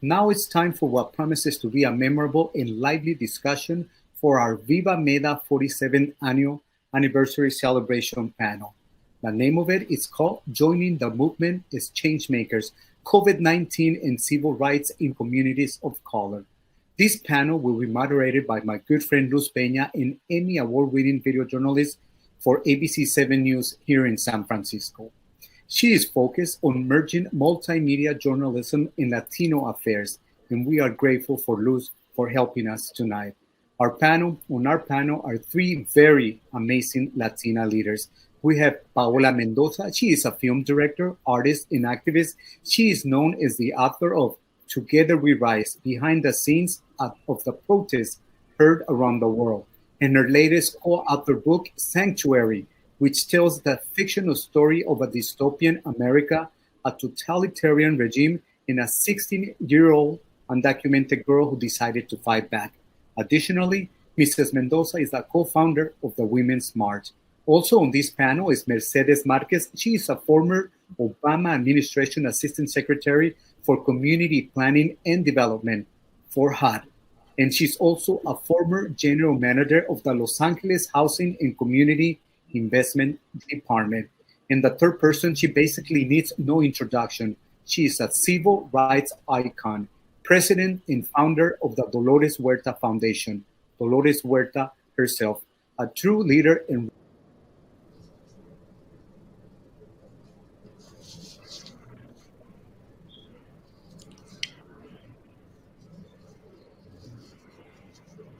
Now it's time for what promises to be a memorable and lively discussion for our VIVA MEDA 47th Annual Anniversary Celebration panel. The name of it is called Joining the Movement as Changemakers, COVID-19 and Civil Rights in Communities of Color. This panel will be moderated by my good friend Luz Peña, an Emmy Award-winning video journalist for ABC 7 News here in San Francisco. She is focused on merging multimedia journalism in Latino affairs, and we are grateful for Luz for helping us tonight. On our panel are three very amazing Latina leaders. We have Paola Mendoza. She is a film director, artist, and activist. She is known as the author of Together We Rise, behind the scenes of the protests heard around the world, and her latest co-authored book, Sanctuary, which tells the fictional story of a dystopian America, a totalitarian regime, and a 16-year-old undocumented girl who decided to fight back. Additionally, Mrs. Mendoza is the co-founder of the Women's March. Also on this panel is Mercedes Márquez. She is a former Obama administration assistant secretary for community planning and development for HUD. And she's also a former general manager of the Los Angeles Housing and Community Investment Department. And the third person, she basically needs no introduction. She is a civil rights icon, president and founder of the Dolores Huerta Foundation. Dolores Huerta herself, a true leader in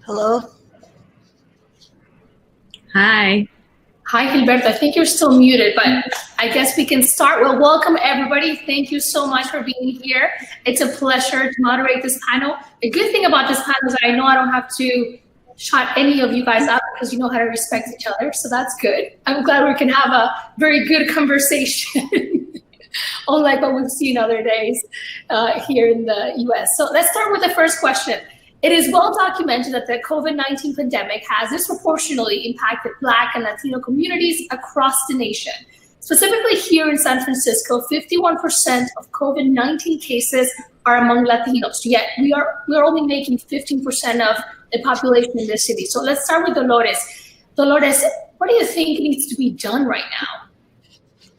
Hello. Hi. Hi, Gilberto. I think you're still muted, but I guess we can start. Well, welcome everybody. Thank you so much for being here. It's a pleasure to moderate this panel. The good thing about this panel is I know I don't have to shut any of you guys up because you know how to respect each other. So that's good. I'm glad we can have a very good conversation, unlike what we've seen other days here in the US. So let's start with the first question. It is well documented that the COVID-19 pandemic has disproportionately impacted Black and Latino communities across the nation. Specifically here in San Francisco, 51% of COVID-19 cases are among Latinos, yet we are only making 15% of the population in this city. So let's start with Dolores. Dolores, what do you think needs to be done right now?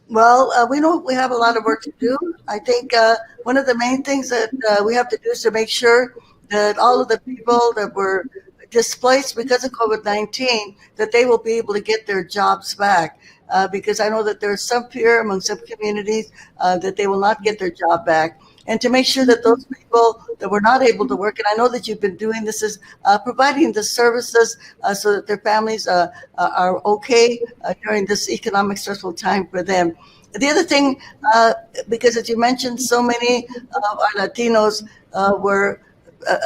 Well, we know we have a lot of work to do. I think one of the main things that we have to do is to make sure that all of the people that were displaced because of COVID-19, that they will be able to get their jobs back. Because I know that there's some fear among some communities that they will not get their job back. And to make sure that those people that were not able to work, and I know that you've been doing this, is providing the services so that their families are okay during this economic stressful time for them. The other thing, because as you mentioned, so many of our Latinos were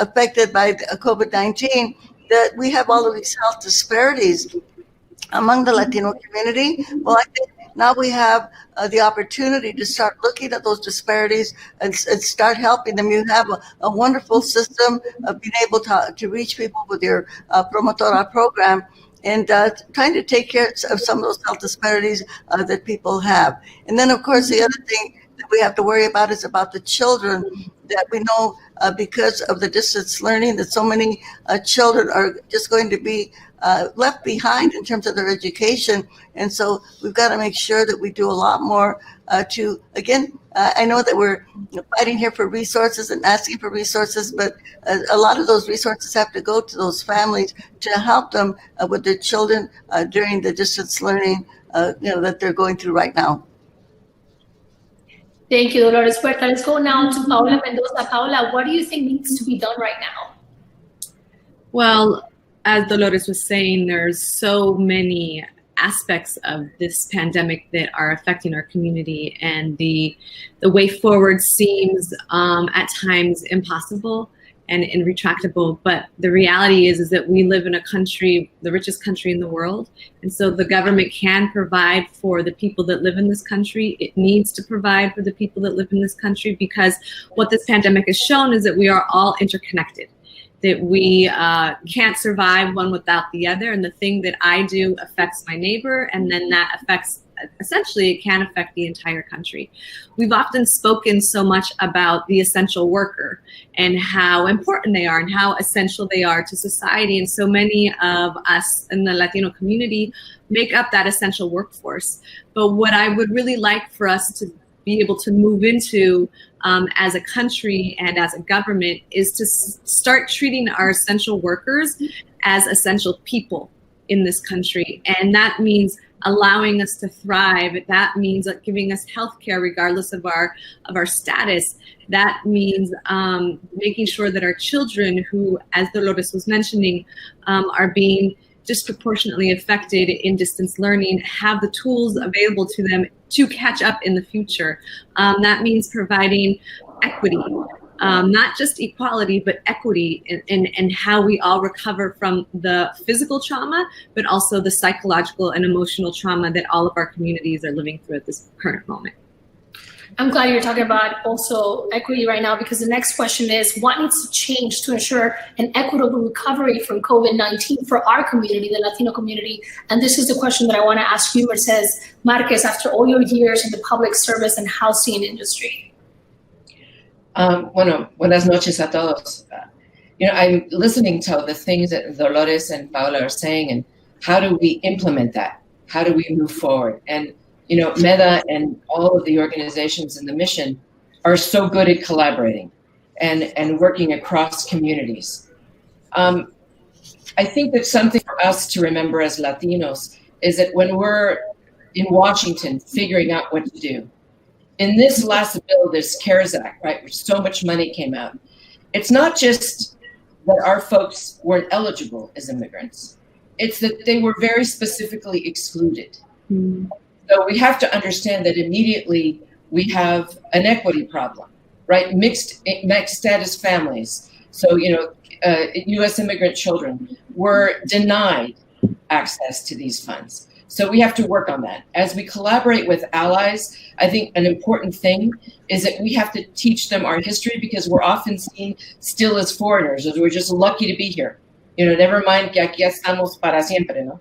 affected by COVID-19, that we have all of these health disparities among the Latino community. Well, I think now we have the opportunity to start looking at those disparities and start helping them. You have a wonderful system of being able to reach people with your Promotora program and trying to take care of some of those health disparities that people have. And then, of course, the other thing that we have to worry about is about the children that we know because of the distance learning, that so many children are just going to be left behind in terms of their education. And so we've got to make sure that we do a lot more to, again, I know that we're fighting here for resources and asking for resources, but a lot of those resources have to go to those families to help them with their children during the distance learning that they're going through right now. Thank you, Dolores Huerta. Let's go now to Paola Mendoza. Paola, what do you think needs to be done right now? Well, as Dolores was saying, there's so many aspects of this pandemic that are affecting our community, and the way forward seems at times impossible and intractable. But the reality is that we live in a country, the richest country in the world. And so the government can provide for the people that live in this country. It needs to provide for the people that live in this country, because what this pandemic has shown is that we are all interconnected, that we can't survive one without the other. And the thing that I do affects my neighbor, and then that affects essentially it can affect the entire country. We've often spoken so much about the essential worker and how important they are and how essential they are to society. And so many of us in the Latino community make up that essential workforce. But what I would really like for us to be able to move into as a country and as a government is to start treating our essential workers as essential people in this country. And that means allowing us to thrive. That means giving us healthcare regardless of our status. That means making sure that our children who, as Dolores was mentioning, are being disproportionately affected in distance learning have the tools available to them to catch up in the future. That means providing equity, not just equality, but equity in how we all recover from the physical trauma, but also the psychological and emotional trauma that all of our communities are living through at this current moment. I'm glad you're talking about also equity right now, because the next question is, what needs to change to ensure an equitable recovery from COVID-19 for our community, the Latino community? And this is the question that I want to ask you, Mercedes Márquez, after all your years in the public service and housing industry. Bueno, buenas noches a todos. I'm listening to the things that Dolores and Paola are saying, and how do we implement that? How do we move forward? And MEDA and all of the organizations in the mission are so good at collaborating and working across communities. I think that something for us to remember as Latinos is that when we're in Washington figuring out what to do, in this last bill, this CARES Act, right, where so much money came out, it's not just that our folks weren't eligible as immigrants. It's that they were very specifically excluded. Mm. So we have to understand that immediately we have an equity problem, right? Mixed status families. So, U.S. immigrant children were denied access to these funds. So we have to work on that. As we collaborate with allies, I think an important thing is that we have to teach them our history, because we're often seen still as foreigners, as we're just lucky to be here. Never mind que aquí estamos para siempre, no?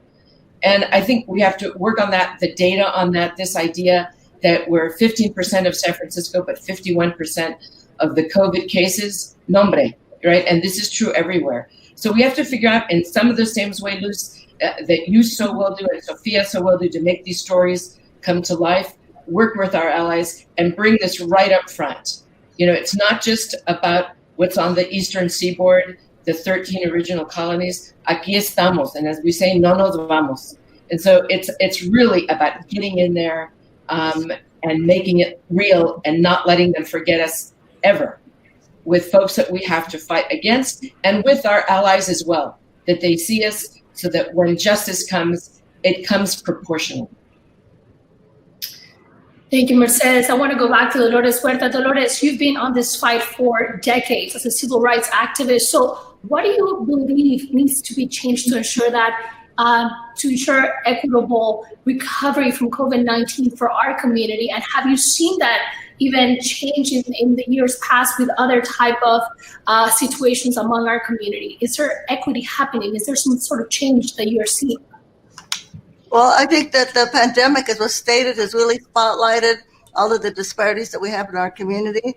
And I think we have to work on that, the data on that, this idea that we're 15% of San Francisco, but 51% of the COVID cases, nombre, right? And this is true everywhere. So we have to figure out, in some of the same way, Luz, that you so well do and Sophia so well do, to make these stories come to life, work with our allies and bring this right up front. It's not just about what's on the Eastern Seaboard, the 13 original colonies. Aquí estamos, and as we say, no nos vamos. And so it's really about getting in there and making it real and not letting them forget us ever, with folks that we have to fight against, and with our allies as well, that they see us so that when justice comes, it comes proportionally. Thank you, Mercedes. I want to go back to Dolores Huerta. Dolores, you've been on this fight for decades as a civil rights activist. So what do you believe needs to be changed to ensure that, to ensure equitable recovery from COVID-19 for our community? And have you seen that even change in the years past with other type of situations among our community? Is there equity happening? Is there some sort of change that you're seeing? Well, I think that the pandemic, as was stated, has really spotlighted all of the disparities that we have in our community.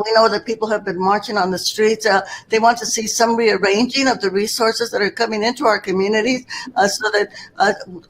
We know that people have been marching on the streets. They want to see some rearranging of the resources that are coming into our communities, so that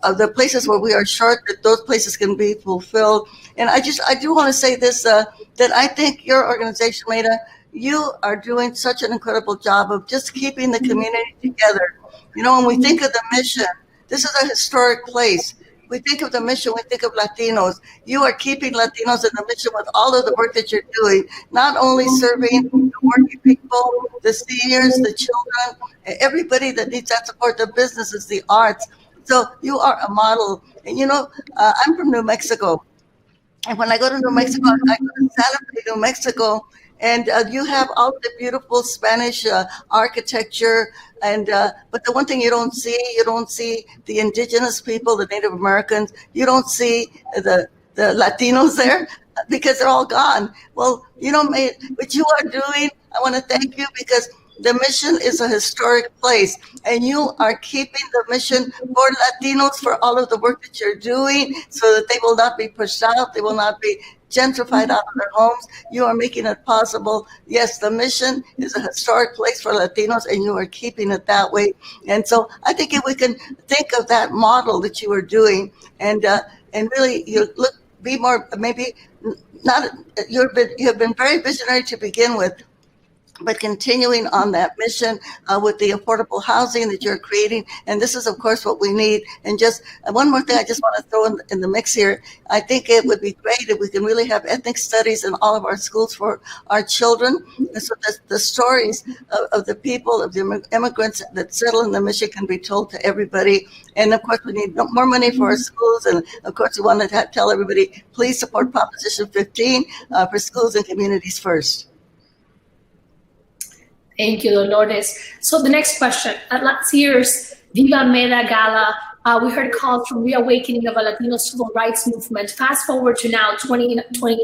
the places where we are short, that those places can be fulfilled. And I do want to say this, that I think your organization, MEDA, you are doing such an incredible job of just keeping the community together. When we think of the mission, this is a historic place. We think of the mission, we think of Latinos. You are keeping Latinos in the mission with all of the work that you're doing, not only serving the working people, the seniors, the children, everybody that needs that support, the businesses, the arts. So you are a model. And I'm from New Mexico. And when I go to New Mexico, I go to Santa Fe, New Mexico, and you have all the beautiful Spanish architecture. And but the one thing you don't see the indigenous people, the Native Americans. You don't see the Latinos there because they're all gone. Well, what you are doing, I want to thank you, because the mission is a historic place, and you are keeping the mission for Latinos, for all of the work that you're doing, so that they will not be pushed out, they will not be gentrified out of their homes. You are making it possible. Yes, the mission is a historic place for Latinos, and you are keeping it that way. And so I think if we can think of that model that you are doing, and really be more, maybe not, you have been very visionary to begin with, but continuing on that mission with the affordable housing that you're creating. And this is, of course, what we need. And just one more thing I just want to throw in the mix here. I think it would be great if we can really have ethnic studies in all of our schools for our children. And so that the stories of the people, of the immigrants that settle in the mission can be told to everybody. And of course, we need more money for our schools. And of course, we want to tell everybody, please support Proposition 15 for schools and communities first. Thank you, Dolores. So the next question, at last year's Viva MEDA Gala, we heard calls from reawakening of a Latino civil rights movement. Fast forward to now, 2020.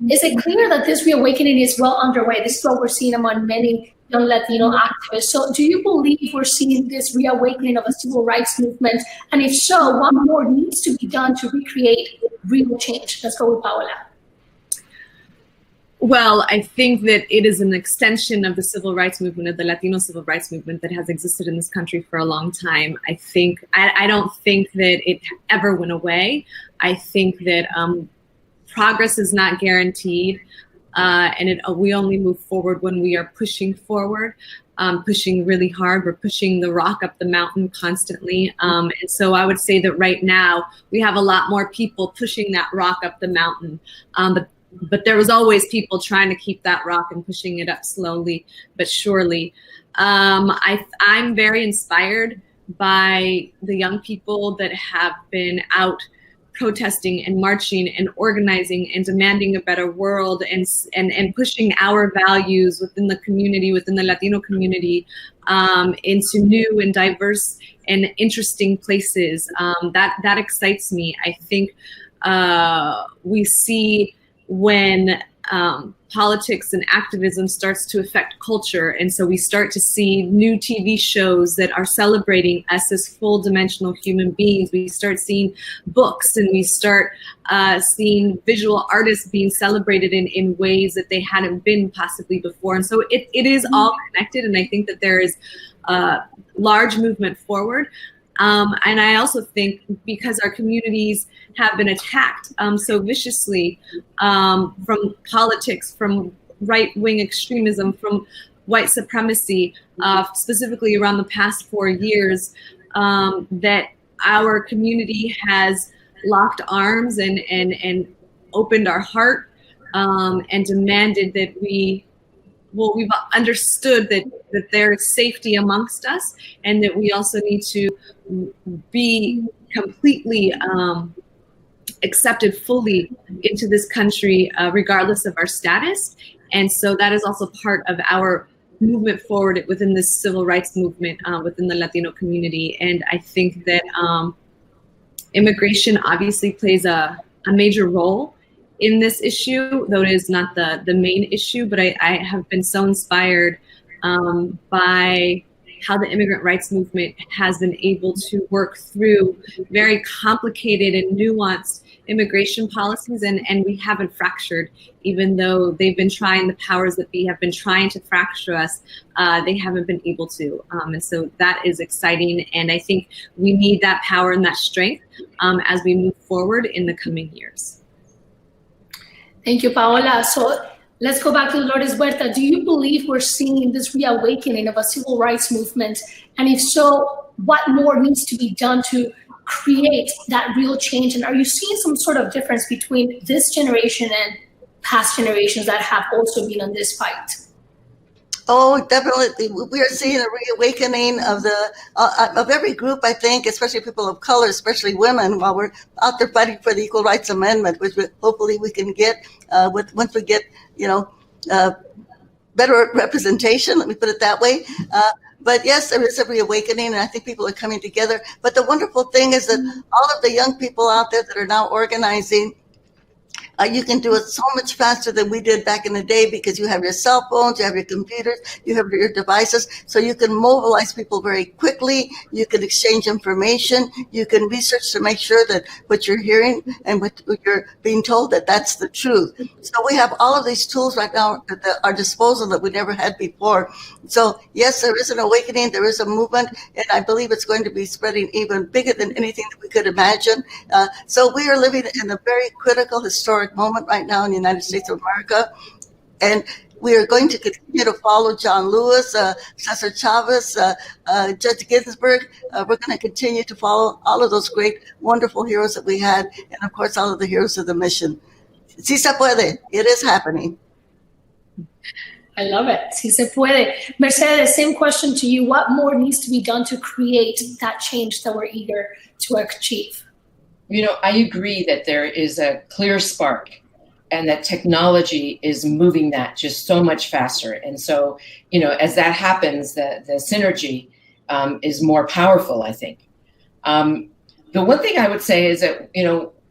Is it clear that this reawakening is well underway? This is what we're seeing among many young Latino activists. So do you believe we're seeing this reawakening of a civil rights movement? And if so, what more needs to be done to recreate real change? Let's go with Paola. Well, I think that it is an extension of the civil rights movement, of the Latino civil rights movement that has existed in this country for a long time. I don't think that it ever went away. I think that progress is not guaranteed, and we only move forward when we are pushing forward, pushing really hard. We're pushing the rock up the mountain constantly. And so I would say that right now we have a lot more people pushing that rock up the mountain, but there was always people trying to keep that rock and pushing it up slowly but surely. I'm very inspired by the young people that have been out protesting and marching and organizing and demanding a better world and pushing our values within the community, within the Latino community, into new and diverse and interesting places. That excites me. I think we see when politics and activism starts to affect culture, and so we start to see new TV shows that are celebrating us as full-dimensional human beings. We start seeing books, and we start seeing visual artists being celebrated in ways that they hadn't been possibly before. And so it is all connected, and I think that there is a large movement forward. And I also think because our communities have been attacked so viciously from politics, from right-wing extremism, from white supremacy, specifically around the past 4 years, that our community has locked arms and opened our heart and demanded that we've understood that there is safety amongst us, and that we also need to be completely accepted fully into this country, regardless of our status. And so that is also part of our movement forward within this civil rights movement within the Latino community. And I think that immigration obviously plays a major role in this issue, though it is not the main issue. But I have been so inspired by how the immigrant rights movement has been able to work through very complicated and nuanced immigration policies, and we haven't fractured. Even though they've been trying, the powers that be have been trying to fracture us, they haven't been able to. And so that is exciting, and I think we need that power and that strength as we move forward in the coming years. Thank you, Paola. So let's go back to Dolores Huerta. Do you believe we're seeing this reawakening of a civil rights movement? And if so, what more needs to be done to create that real change? And are you seeing some sort of difference between this generation and past generations that have also been on this fight? Oh, definitely. We are seeing a reawakening of every group, I think, especially people of color, especially women, while we're out there fighting for the Equal Rights Amendment, which hopefully we can get once we get, better representation, let me put it that way. But yes, there is a reawakening, and I think people are coming together. But the wonderful thing is that all of the young people out there that are now organizing, You can do it so much faster than we did back in the day because you have your cell phones, you have your computers, you have your devices, so you can mobilize people very quickly. You can exchange information. You can research to make sure that what you're hearing and what you're being told that that's the truth. So we have all of these tools right now at our disposal that we never had before. So yes, there is an awakening, there is a movement, and I believe it's going to be spreading even bigger than anything that we could imagine. So we are living in a very critical, historic moment right now in the United States of America. And we are going to continue to follow John Lewis, Cesar Chavez, Judge Ginsburg. We're going to continue to follow all of those great, wonderful heroes that we had, and of course, all of the heroes of the mission. Si se puede. It is happening. I love it. Si se puede. Mercedes, same question to you. What more needs to be done to create that change that we're eager to achieve? I agree that there is a clear spark and that technology is moving that just so much faster. And so, as that happens, the synergy is more powerful, I think. The one thing I would say is that,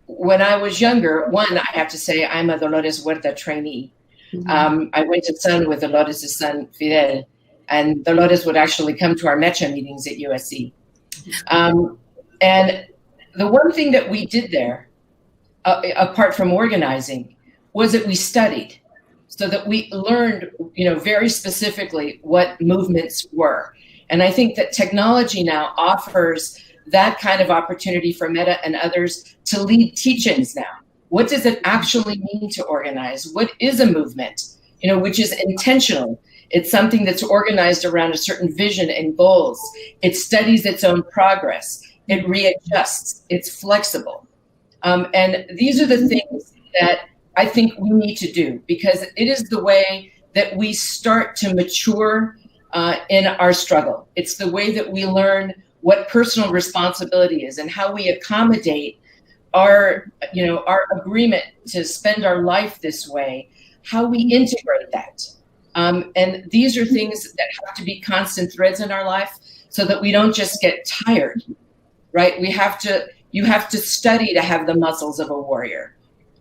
when I was younger, I have to say I'm a Dolores Huerta trainee. Mm-hmm. I went to SUN with Dolores' son, Fidel, and Dolores would actually come to our MECHA meetings at USC. And the one thing that we did there, apart from organizing, was that we studied so that we learned, very specifically what movements were. And I think that technology now offers that kind of opportunity for MEDA and others to lead teach-ins now. What does it actually mean to organize? What is a movement, which is intentional? It's something that's organized around a certain vision and goals. It studies its own progress. It readjusts. It's flexible. And these are the things that I think we need to do, because it is the way that we start to mature in our struggle. It's the way that we learn what personal responsibility is and how we accommodate our agreement to spend our life this way, how we integrate that. And these are things that have to be constant threads in our life so that we don't just get tired, right? You have to study to have the muscles of a warrior.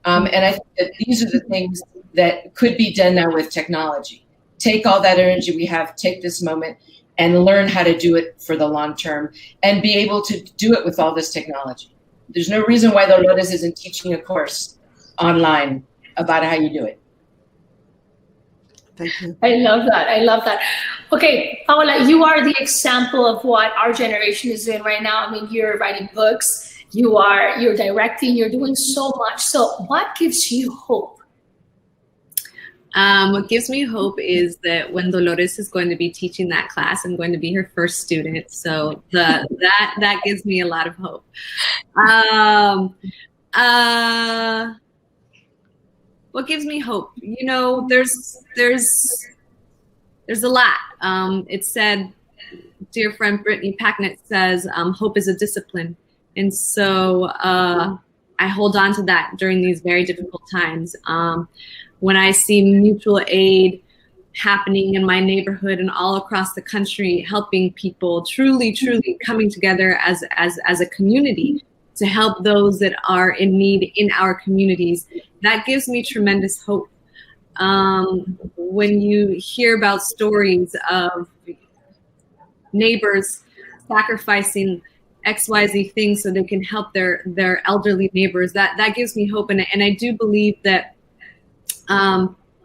And I think that these are the things that could be done now with technology. Take all that energy we have, take this moment, and learn how to do it for the long term and be able to do it with all this technology. There's no reason why Dolores isn't teaching a course online about how you do it. Thank you. I love that. Okay, Paola, you are the example of what our generation is doing right now. I mean, you're writing books, you're directing, you're doing so much. So what gives you hope? What gives me hope is that when Dolores is going to be teaching that class, I'm going to be her first student. So that gives me a lot of hope. What gives me hope? There's a lot. It said, dear friend Brittany Packnett says, hope is a discipline. And so I hold on to that during these very difficult times. When I see mutual aid happening in my neighborhood and all across the country, helping people, truly coming together as a community to help those that are in need in our communities, that gives me tremendous hope. When you hear about stories of neighbors sacrificing XYZ things so they can help their elderly neighbors, that gives me hope. And I do believe that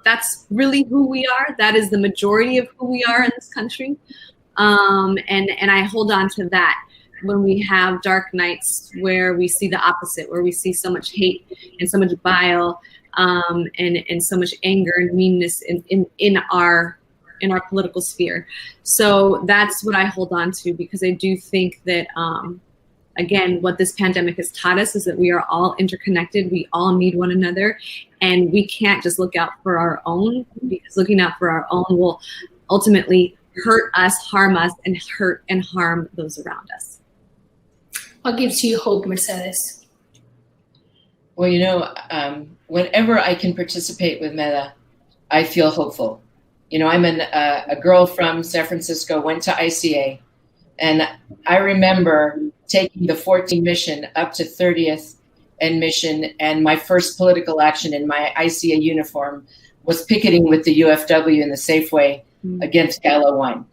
that's really who we are. That is the majority of who we are in this country. And I hold on to that when we have dark nights where we see the opposite, where we see so much hate and so much bile and so much anger and meanness in our political sphere. So that's what I hold on to, because I do think that, again, what this pandemic has taught us is that we are all interconnected. We all need one another, and we can't just look out for our own, because looking out for our own will ultimately hurt us, harm us, and hurt and harm those around us. What gives you hope, Mercedes? Well, whenever I can participate with MEDA, I feel hopeful. I'm a girl from San Francisco, went to ICA, and I remember taking the 14 mission up to 30th and mission. And my first political action in my ICA uniform was picketing with the UFW in the Safeway against Gallo wine.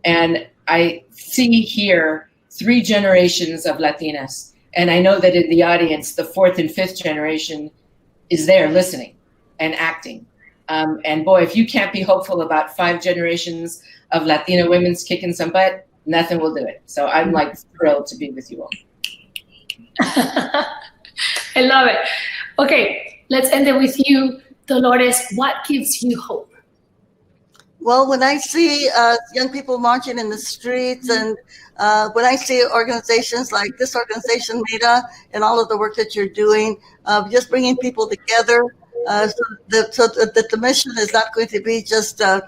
And I see here 3 generations of Latinas. And I know that in the audience, the 4th and 5th generation is there listening and acting. And boy, if you can't be hopeful about 5 generations of Latina women's kicking some butt, nothing will do it. So I'm like thrilled to be with you all. I love it. Okay, let's end it with you, Dolores. What gives you hope? Well, when I see young people marching in the streets, and when I see organizations like this organization, MEDA, and all of the work that you're doing, just bringing people together, so that the mission is not going to be just a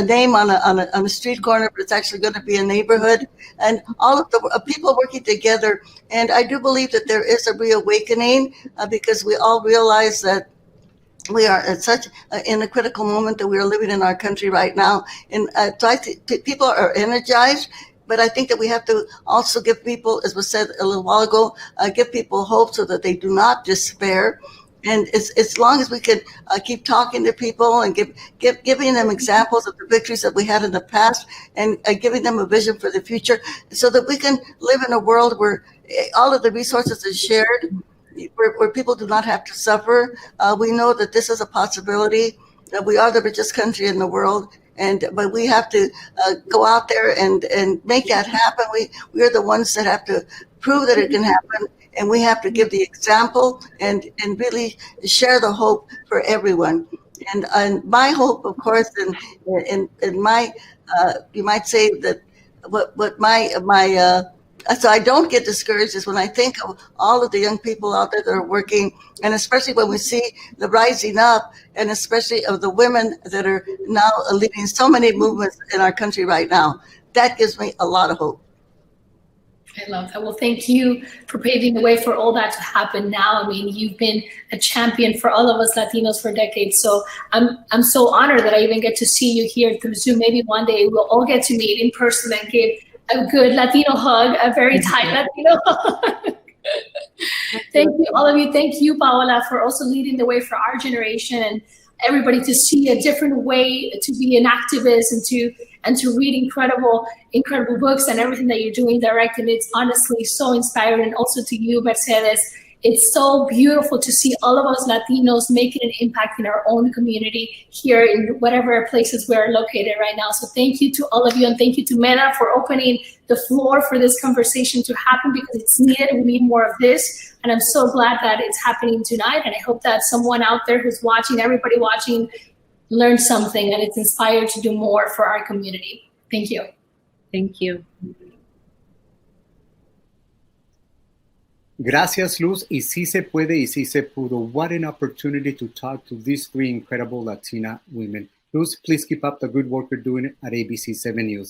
name on a street corner, but it's actually going to be a neighborhood, and all of the people working together. And I do believe that there is a reawakening because we all realize that we are at such in a critical moment that we are living in our country right now. And so I think people are energized, but I think that we have to also give people, as was said a little while ago, give people hope so that they do not despair. And as long as we can keep talking to people and giving them examples of the victories that we had in the past, and giving them a vision for the future, so that we can live in a world where all of the resources are shared, where people do not have to suffer. We know that this is a possibility, that we are the richest country in the world, but we have to go out there and make that happen. We are the ones that have to prove that it can happen, and we have to give the example and really share the hope for everyone. And my hope, of course, and my you might say that what my so I don't get discouraged is when I think of all of the young people out there that are working, and especially when we see the rising up, and especially of the women that are now leading so many movements in our country right now. That gives me a lot of hope. I love that. Well, thank you for paving the way for all that to happen now. I mean, you've been a champion for all of us Latinos for decades. So I'm so honored that I even get to see you here through Zoom. Maybe one day we'll all get to meet in person and give a good Latino hug, a very tight Latino hug. Thank you, all of you. Thank you, Paola, for also leading the way for our generation and everybody to see a different way to be an activist and to read incredible books and everything that you're doing direct. And it's honestly so inspiring. And also to you, Mercedes, it's so beautiful to see all of us Latinos making an impact in our own community here in whatever places we're located right now. So thank you to all of you, and thank you to MEDA for opening the floor for this conversation to happen, because it's needed. We need more of this. And I'm so glad that it's happening tonight. And I hope that someone out there who's watching, everybody watching, learned something and it's inspired to do more for our community. Thank you. Thank you. Gracias, Luz. Y sí se puede, y sí se pudo. What an opportunity to talk to these 3 incredible Latina women. Luz, please keep up the good work you're doing at ABC 7 News.